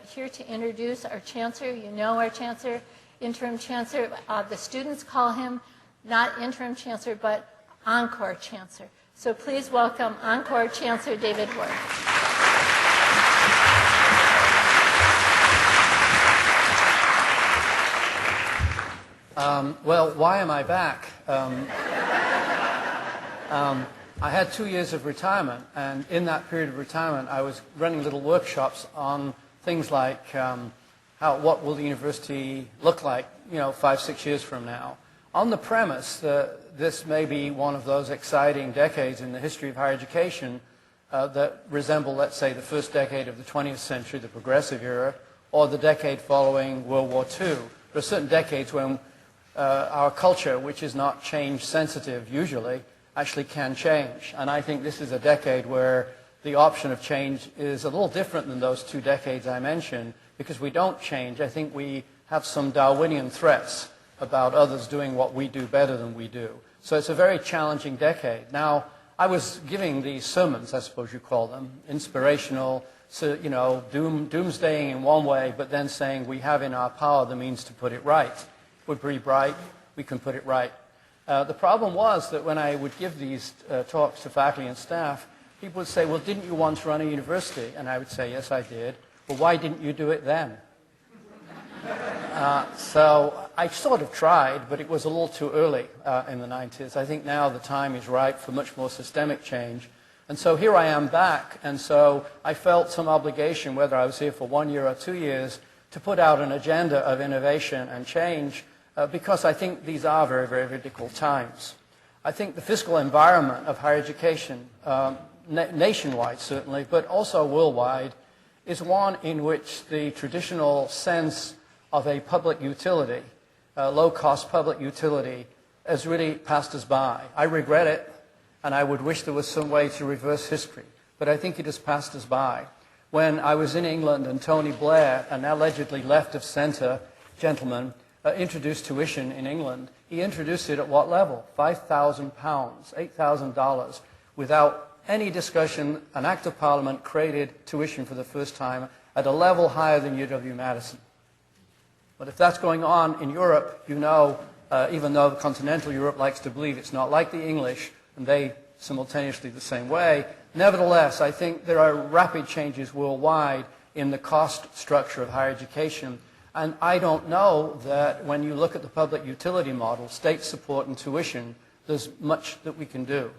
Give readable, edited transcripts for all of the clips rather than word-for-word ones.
here to introduce our Chancellor. You know our Chancellor, Interim Chancellor. The students call him not Interim Chancellor, but Encore Chancellor. So please welcome Encore Chancellor David Ward. Well, why am I back? I had 2 years of retirement, and in that period of retirement, I was running little workshops on things like what will the university look like, 5, 6 years from now, on the premise that this may be one of those exciting decades in the history of higher education that resemble, let's say, the first decade of the 20th century, the progressive era, or the decade following World War II. There are certain decades when our culture, which is not change sensitive usually, actually can change. And I think this is a decade where the option of change is a little different than those 2 decades I mentioned, because we don't change. I think we have some Darwinian threats about others doing what we do better than we do. So it's a very challenging decade. Now, I was giving these sermons, I suppose you call them, inspirational, so, doomsdaying in one way, but then saying we have in our power the means to put it right. We're pretty bright, we can put it right. The problem was that when I would give these talks to faculty and staff, people would say, well, didn't you once run a university? And I would say, yes, I did. Well, why didn't you do it then? So I sort of tried, but it was a little too early in the 90s. I think now the time is right for much more systemic change. And so here I am back, and so I felt some obligation, whether I was here for 1 year or 2 years, to put out an agenda of innovation and change, because I think these are very, very difficult times. I think the fiscal environment of higher education, nationwide certainly, but also worldwide, is one in which the traditional sense of a public utility, low-cost public utility, has really passed us by. I regret it, and I would wish there was some way to reverse history, but I think it has passed us by. When I was in England and Tony Blair, an allegedly left-of-center gentleman, introduced tuition in England, he introduced it at what level? £5,000, $8,000, without any discussion. An Act of Parliament created tuition for the first time at a level higher than UW-Madison. But if that's going on in Europe, even though continental Europe likes to believe it's not like the English, and they simultaneously the same way, nevertheless, I think there are rapid changes worldwide in the cost structure of higher education. And I don't know that when you look at the public utility model, state support and tuition, there's much that we can do.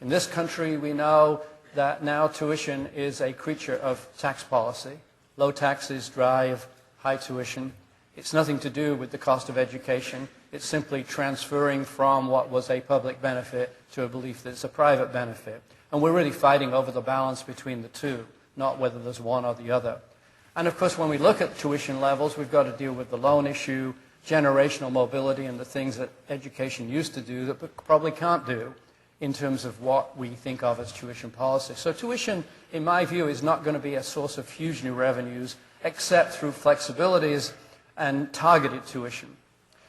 In this country, we know that now tuition is a creature of tax policy. Low taxes drive high tuition. It's nothing to do with the cost of education. It's simply transferring from what was a public benefit to a belief that it's a private benefit. And we're really fighting over the balance between the two, not whether there's one or the other. And of course, when we look at tuition levels, we've got to deal with the loan issue, generational mobility, and the things that education used to do that we probably can't do in terms of what we think of as tuition policy. So tuition, in my view, is not going to be a source of huge new revenues, except through flexibilities and targeted tuition.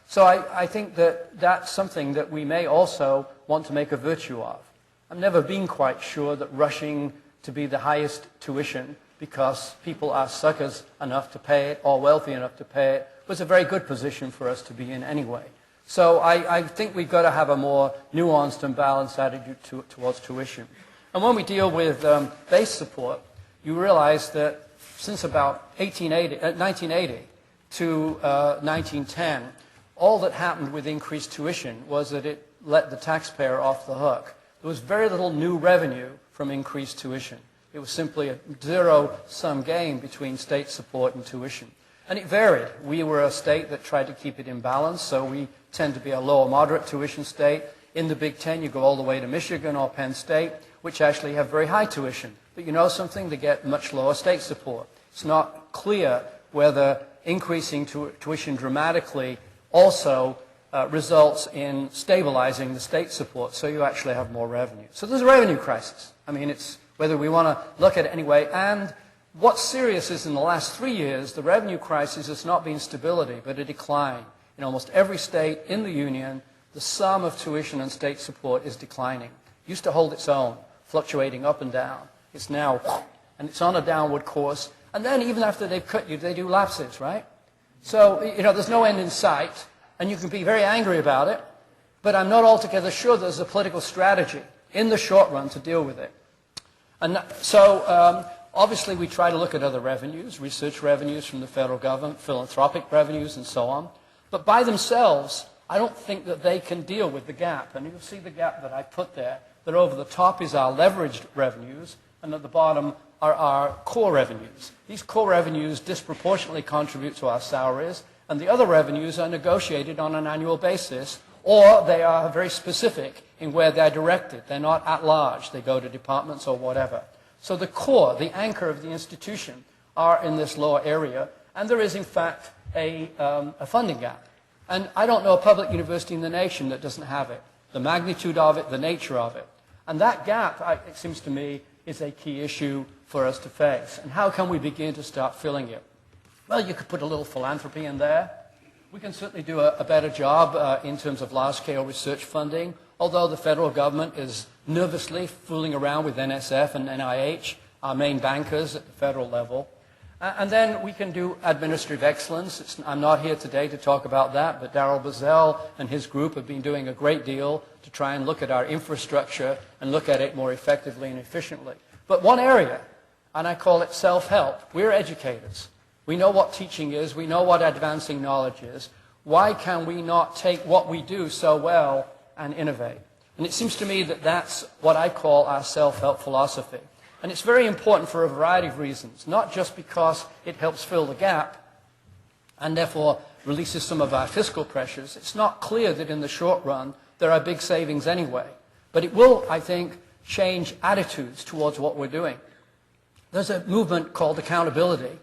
So I think that that's something that we may also want to make a virtue of. I've never been quite sure that rushing to be the highest tuition because people are suckers enough to pay it or wealthy enough to pay it was a very good position for us to be in anyway. So I think we've got to have a more nuanced and balanced attitude towards tuition. And when we deal with base support, you realize that since about 1980 to 1910, all that happened with increased tuition was that it let the taxpayer off the hook. There was very little new revenue from increased tuition. It was simply a zero-sum game between state support and tuition. And it varied. We were a state that tried to keep it in balance, so we tend to be a lower moderate tuition state. In the Big Ten, you go all the way to Michigan or Penn State, which actually have very high tuition. But you know something? They get much lower state support. It's not clear whether increasing tuition dramatically also results in stabilizing the state support, so you actually have more revenue. So there's a revenue crisis. I mean, it's whether we want to look at it anyway. And what's serious is in the last 3 years, the revenue crisis has not been stability, but a decline. In almost every state in the union, the sum of tuition and state support is declining. It used to hold its own, fluctuating up and down. It's now, and it's on a downward course, And then even after they've cut you, they do lapses, right? So, there's no end in sight, and you can be very angry about it, but I'm not altogether sure there's a political strategy in the short run to deal with it. And so, obviously, we try to look at other revenues, research revenues from the federal government, philanthropic revenues, and so on. But by themselves, I don't think that they can deal with the gap. And you'll see the gap that I put there, that over the top is our leveraged revenues, and at the bottom are our core revenues. These core revenues disproportionately contribute to our salaries, and the other revenues are negotiated on an annual basis, or they are very specific in where they're directed. They're not at large. They go to departments or whatever. So the core, the anchor of the institution, are in this lower area, and there is, in fact, a funding gap. And I don't know a public university in the nation that doesn't have it, the magnitude of it, the nature of it. And that gap, it seems to me, is a key issue for us to face. And how can we begin to start filling it? Well, you could put a little philanthropy in there. We can certainly do a better job in terms of large-scale research funding, although the federal government is nervously fooling around with NSF and NIH, our main bankers at the federal level. And then we can do administrative excellence. I'm not here today to talk about that, but Darryl Bazell and his group have been doing a great deal to try and look at our infrastructure and look at it more effectively and efficiently. But one area, and I call it self-help. We're educators. We know what teaching is. We know what advancing knowledge is. Why can we not take what we do so well and innovate? And it seems to me that that's what I call our self-help philosophy. And it's very important for a variety of reasons, not just because it helps fill the gap and therefore releases some of our fiscal pressures. It's not clear that in the short run there are big savings anyway. But it will, I think, change attitudes towards what we're doing. There's a movement called accountability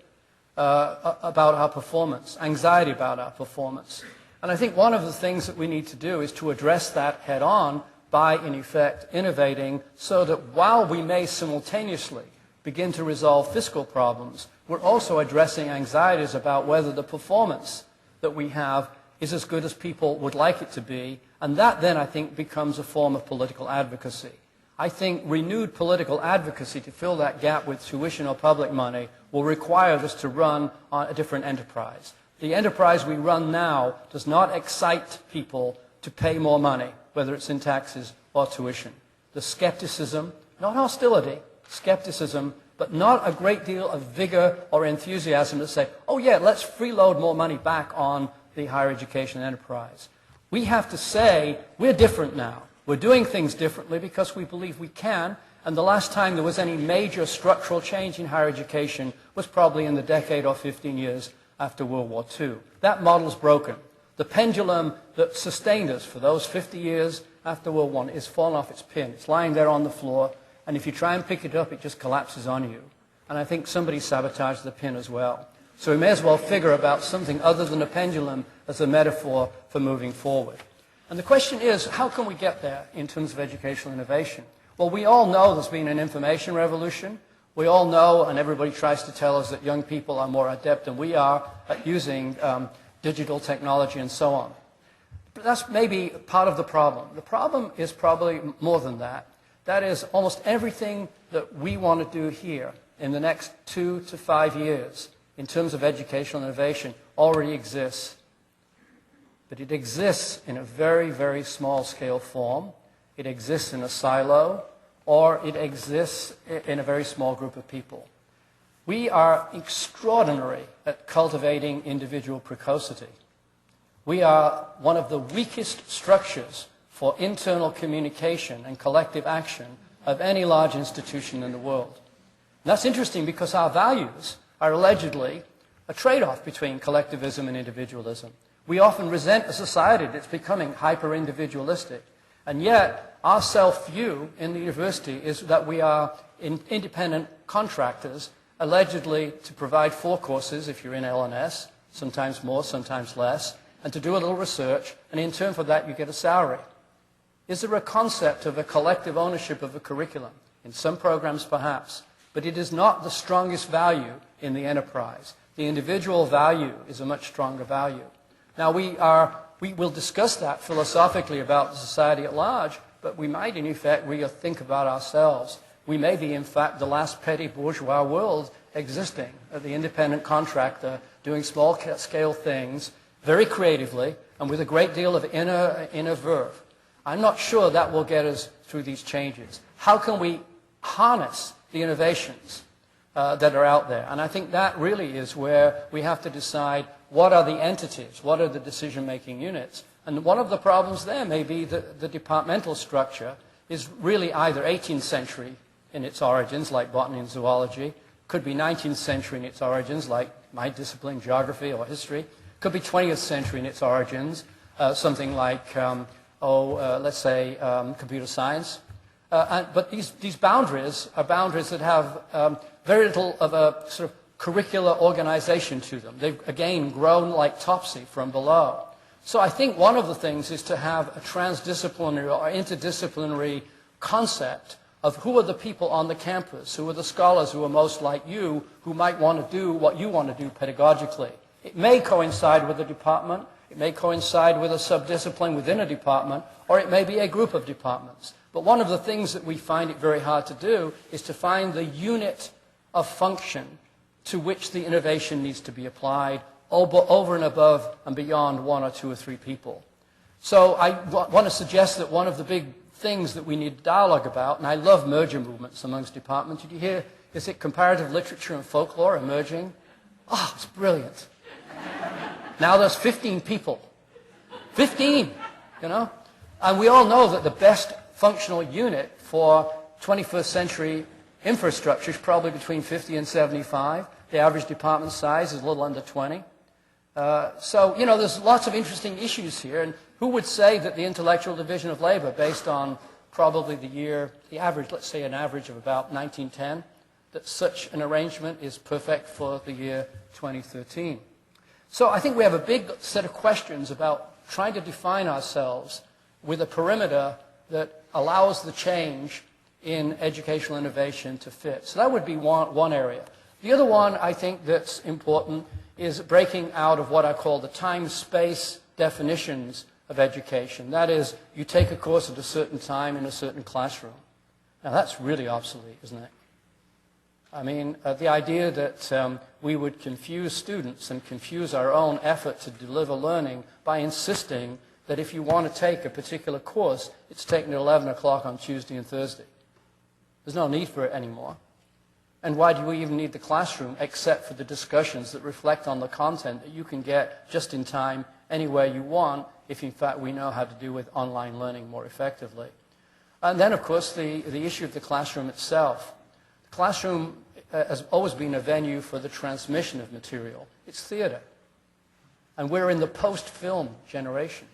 about our performance, anxiety about our performance. And I think one of the things that we need to do is to address that head on by, in effect, innovating so that while we may simultaneously begin to resolve fiscal problems, we're also addressing anxieties about whether the performance that we have is as good as people would like it to be. And that then, I think, becomes a form of political advocacy. I think renewed political advocacy to fill that gap with tuition or public money will require us to run on a different enterprise. The enterprise we run now does not excite people to pay more money, whether it's in taxes or tuition. The skepticism, not hostility, skepticism, but not a great deal of vigor or enthusiasm to say, oh yeah, let's freeload more money back on the higher education enterprise. We have to say, we're different now. We're doing things differently because we believe we can, and the last time there was any major structural change in higher education was probably in the decade or 15 years after World War II. That model's broken. The pendulum that sustained us for those 50 years after World War I is fallen off its pin. It's lying there on the floor, and if you try and pick it up, it just collapses on you. And I think somebody sabotaged the pin as well. So we may as well figure about something other than a pendulum as a metaphor for moving forward. And the question is, how can we get there in terms of educational innovation? Well, we all know there's been an information revolution. We all know, and everybody tries to tell us, that young people are more adept than we are at using digital technology and so on. But that's maybe part of the problem. The problem is probably more than that. That is, almost everything that we want to do here in the next 2 to 5 years in terms of educational innovation already exists. But it exists in a very, very small scale form. It exists in a silo, or it exists in a very small group of people. We are extraordinary at cultivating individual precocity. We are one of the weakest structures for internal communication and collective action of any large institution in the world. And that's interesting because our values are allegedly a trade-off between collectivism and individualism. We often resent a society that's becoming hyper-individualistic. And yet, our self-view in the university is that we are independent contractors, allegedly to provide 4 courses if you're in L&S, sometimes more, sometimes less, and to do a little research, and in turn for that you get a salary. Is there a concept of a collective ownership of a curriculum? In some programs perhaps, but it is not the strongest value in the enterprise. The individual value is a much stronger value. Now we will discuss that philosophically about the society at large, but we might in effect think about ourselves. We may be in fact the last petty bourgeois world existing, the independent contractor doing small-scale things very creatively and with a great deal of inner verve. I'm not sure that will get us through these changes. How can we harness the innovations that are out there? And I think that really is where we have to decide what are the entities, what are the decision-making units. And one of the problems there may be that the departmental structure is really either 18th century in its origins, like botany and zoology, could be 19th century in its origins, like my discipline, geography or history, could be 20th century in its origins, something like, let's say, computer science. But these boundaries are boundaries that have very little of a sort of curricular organization to them. They've, again, grown like Topsy from below. So I think one of the things is to have a transdisciplinary or interdisciplinary concept of who are the people on the campus, who are the scholars who are most like you, who might want to do what you want to do pedagogically. It may coincide with a department, it may coincide with a subdiscipline within a department, or it may be a group of departments. But one of the things that we find it very hard to do is to find the unit of function to which the innovation needs to be applied over and above and beyond one or two or three people. So I want to suggest that one of the big things that we need dialogue about, and I love merger movements amongst departments. Did you hear, is it comparative literature and folklore emerging? Oh, it's brilliant. Now there's 15 people. 15, you know? And we all know that the best functional unit for 21st century infrastructure is probably between 50 and 75. The average department size is a little under 20. So, you know, there's lots of interesting issues here. And who would say that the intellectual division of labor, based on probably the average, let's say an average of about 1910, that such an arrangement is perfect for the year 2013? So I think we have a big set of questions about trying to define ourselves with a perimeter that allows the change in educational innovation to fit. So that would be one area. The other one I think that's important is breaking out of what I call the time-space definitions of education. That is, you take a course at a certain time in a certain classroom. Now that's really obsolete, isn't it? I mean, the idea that we would confuse students and confuse our own effort to deliver learning by insisting that if you want to take a particular course, it's taken at 11 o'clock on Tuesday and Thursday. There's no need for it anymore. And why do we even need the classroom except for the discussions that reflect on the content that you can get just in time anywhere you want if in fact we know how to do with online learning more effectively. And then of course the issue of the classroom itself. The classroom has always been a venue for the transmission of material. It's theater. And we're in the post-film generation.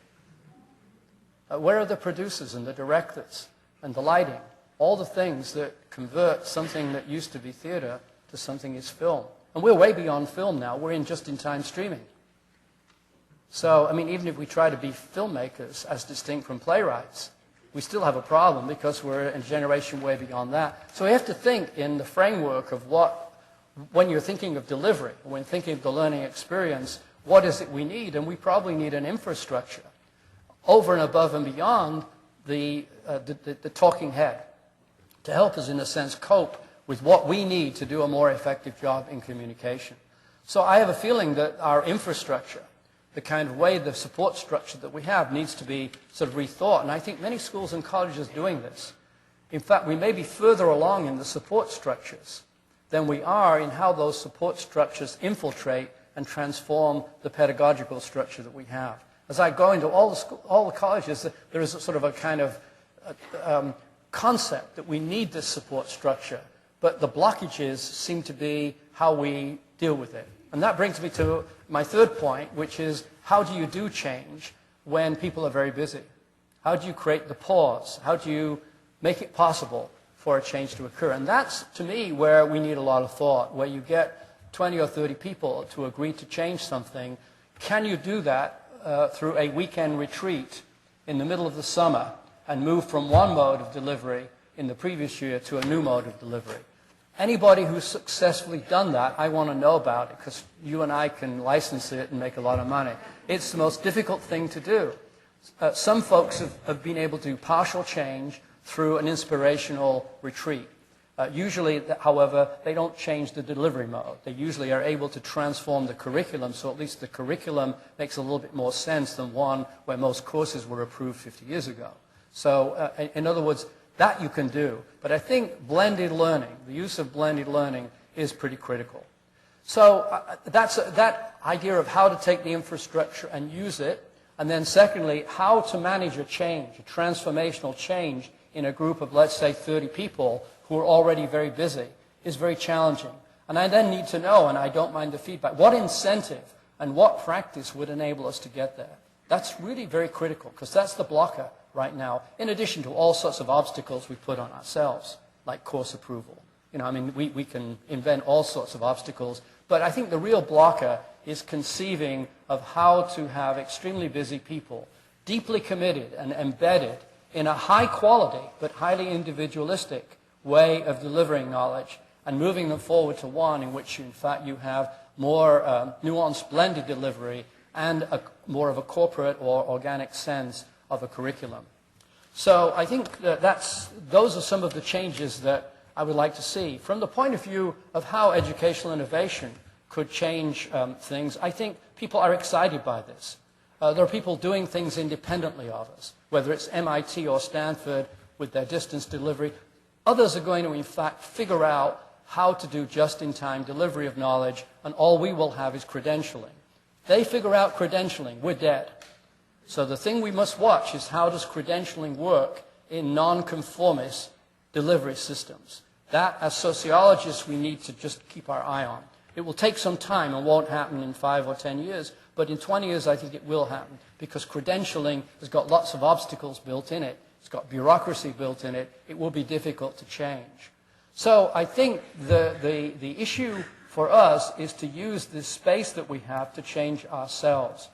Where are the producers and the directors and the lighting? All the things that convert something that used to be theater to something is film. And we're way beyond film now. We're in just-in-time streaming. So, I mean, even if we try to be filmmakers as distinct from playwrights, we still have a problem because we're a generation way beyond that. So we have to think in the framework of when you're thinking of delivery, when thinking of the learning experience, what is it we need? And we probably need an infrastructure over and above and beyond the talking head, to help us, in a sense, cope with what we need to do a more effective job in communication. So I have a feeling that our infrastructure, the kind of way, the support structure that we have, needs to be sort of rethought. And I think many schools and colleges are doing this. In fact, we may be further along in the support structures than we are in how those support structures infiltrate and transform the pedagogical structure that we have. As I go into all the colleges, there is a sort of a kind of concept that we need this support structure, but the blockages seem to be how we deal with it. And that brings me to my third point, which is how do you do change when people are very busy? How do you create the pause? How do you make it possible for a change to occur? And that's, to me, where we need a lot of thought, where you get 20 or 30 people to agree to change something. Can you do that through a weekend retreat in the middle of the summer and move from one mode of delivery in the previous year to a new mode of delivery? Anybody who's successfully done that, I want to know about it, because you and I can license it and make a lot of money. It's the most difficult thing to do. Some folks have been able to do partial change through an inspirational retreat. Usually, however, they don't change the delivery mode. They usually are able to transform the curriculum, so at least the curriculum makes a little bit more sense than one where most courses were approved 50 years ago. So, in other words, that you can do. But I think blended learning, the use of blended learning, is pretty critical. So that idea of how to take the infrastructure and use it, and then secondly, how to manage a change, a transformational change in a group of, let's say, 30 people who are already very busy, is very challenging. And I then need to know, and I don't mind the feedback, what incentive and what practice would enable us to get there? That's really very critical, because that's the blocker right now, in addition to all sorts of obstacles we put on ourselves, like course approval. You know, I mean, we can invent all sorts of obstacles, but I think the real blocker is conceiving of how to have extremely busy people, deeply committed and embedded in a high quality but highly individualistic way of delivering knowledge and moving them forward to one in which, in fact, you have more nuanced blended delivery and more of a corporate or organic sense of a curriculum. So I think that those are some of the changes that I would like to see. From the point of view of how educational innovation could change things, I think people are excited by this. There are people doing things independently of us, whether it's MIT or Stanford with their distance delivery. Others are going to, in fact, figure out how to do just-in-time delivery of knowledge, and all we will have is credentialing. They figure out credentialing, we're dead. So the thing we must watch is how does credentialing work in non-conformist delivery systems. That, as sociologists, we need to just keep our eye on. It will take some time and won't happen in 5 or 10 years, but in 20 years I think it will happen, because credentialing has got lots of obstacles built in it. It's got bureaucracy built in it. It will be difficult to change. So I think the issue for us is to use this space that we have to change ourselves.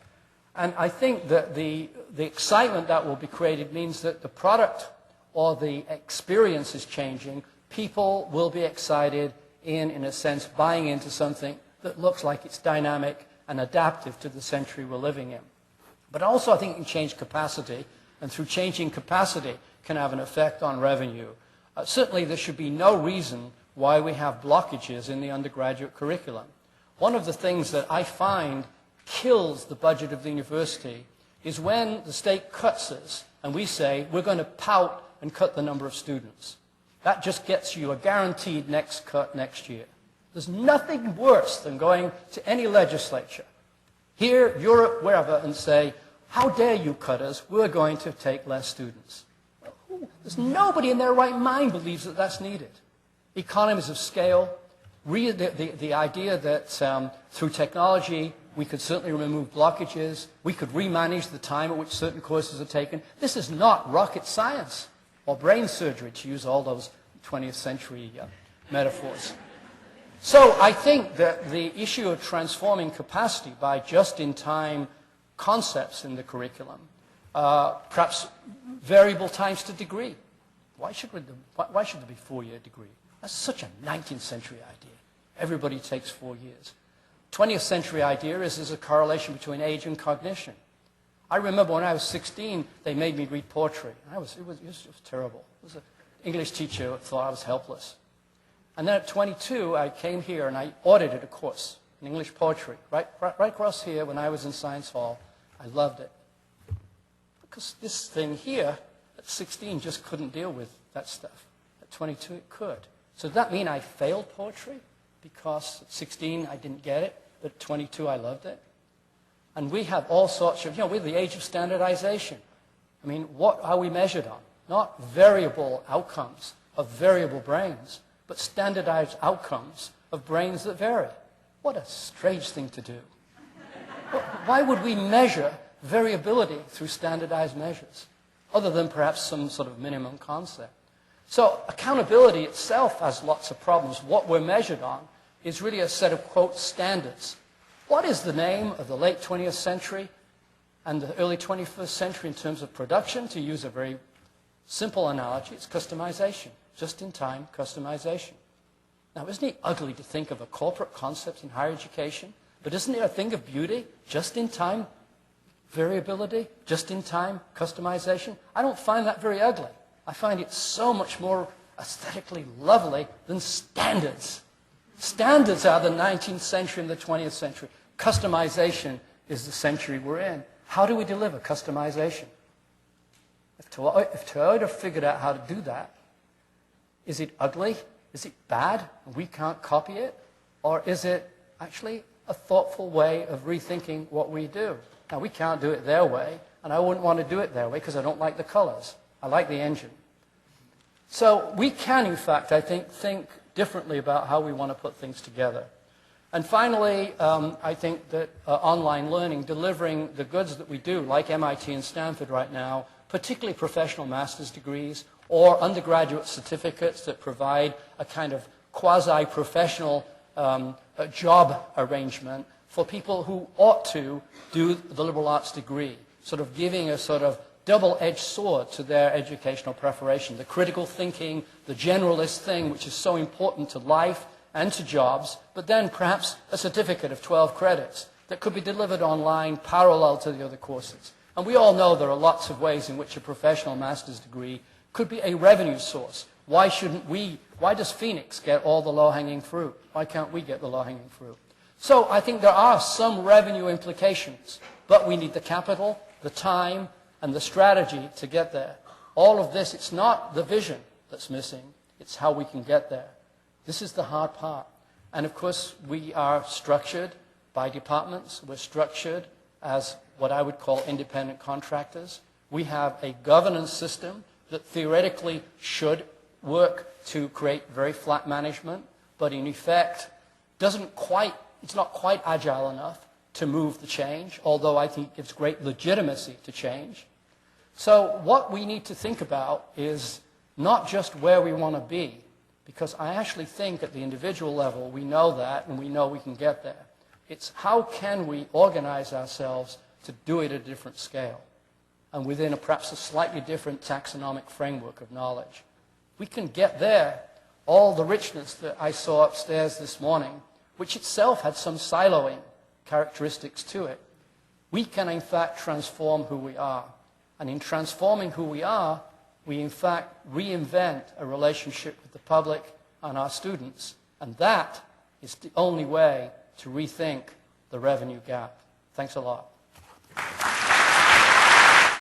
And I think that the excitement that will be created means that the product or the experience is changing. People will be excited in a sense, buying into something that looks like it's dynamic and adaptive to the century we're living in. But also I think it can change capacity, and through changing capacity can have an effect on revenue. Certainly there should be no reason why we have blockages in the undergraduate curriculum. One of the things that I find kills the budget of the university is when the state cuts us and we say we're going to pout and cut the number of students. That just gets you a guaranteed next cut next year. There's nothing worse than going to any legislature, here, Europe, wherever, and say, how dare you cut us, we're going to take less students. Well, there's nobody in their right mind believes that that's needed. Economies of scale, the idea that through technology we could certainly remove blockages, we could remanage the time at which certain courses are taken. This is not rocket science or brain surgery, to use all those 20th century metaphors. So I think that the issue of transforming capacity by just-in-time concepts in the curriculum, perhaps variable times to degree. Why should there be a 4-year degree? That's such a 19th century idea. Everybody takes 4 years. 20th century idea is there's a correlation between age and cognition. I remember when I was 16, they made me read poetry. It was terrible. An English teacher thought I was helpless. And then at 22, I came here and I audited a course in English poetry, right across here when I was in Science Hall. I loved it. Because this thing here, at 16, just couldn't deal with that stuff. At 22, it could. So does that mean I failed poetry? Because at 16, I didn't get it, but at 22, I loved it? And we have all sorts of, we're the age of standardization. I mean, what are we measured on? Not variable outcomes of variable brains, but standardized outcomes of brains that vary. What a strange thing to do. Why would we measure variability through standardized measures, other than perhaps some sort of minimum concept? So accountability itself has lots of problems. What we're measured on is really a set of, quote, standards. What is the name of the late 20th century and the early 21st century in terms of production? To use a very simple analogy, it's customization, just-in-time customization. Now, isn't it ugly to think of a corporate concept in higher education? But isn't it a thing of beauty, just-in-time variability, just-in-time customization? I don't find that very ugly. I find it so much more aesthetically lovely than standards. Standards are the 19th century and the 20th century. Customization is the century we're in. How do we deliver customization? If Toyota figured out how to do that, is it ugly? Is it bad and we can't copy it? Or is it actually a thoughtful way of rethinking what we do? Now, we can't do it their way, and I wouldn't want to do it their way because I don't like the colors. I like the engine. So we can, in fact, I think differently about how we want to put things together. And finally, I think that online learning, delivering the goods that we do, like MIT and Stanford right now, particularly professional master's degrees or undergraduate certificates that provide a kind of quasi-professional job arrangement for people who ought to do the liberal arts degree, sort of giving a sort of double-edged sword to their educational preparation. The critical thinking, the generalist thing, which is so important to life and to jobs, but then perhaps a certificate of 12 credits that could be delivered online parallel to the other courses. And we all know there are lots of ways in which a professional master's degree could be a revenue source. Why does Phoenix get all the low-hanging fruit? Why can't we get the low-hanging fruit? So I think there are some revenue implications, but we need the capital, the time, and the strategy to get there. All of this, it's not the vision that's missing, it's how we can get there. This is the hard part. And of course, we are structured by departments. We're structured as what I would call independent contractors. We have a governance system that theoretically should work to create very flat management, but in effect it's not quite agile enough to move the change, although I think it gives great legitimacy to change. So what we need to think about is not just where we want to be, because I actually think at the individual level we know that and we know we can get there. It's how can we organize ourselves to do it at a different scale and within perhaps a slightly different taxonomic framework of knowledge. We can get there. All the richness that I saw upstairs this morning, which itself had some siloing characteristics to it, we can in fact transform who we are. And in transforming who we are, we in fact reinvent a relationship with the public and our students. And that is the only way to rethink the revenue gap. Thanks a lot.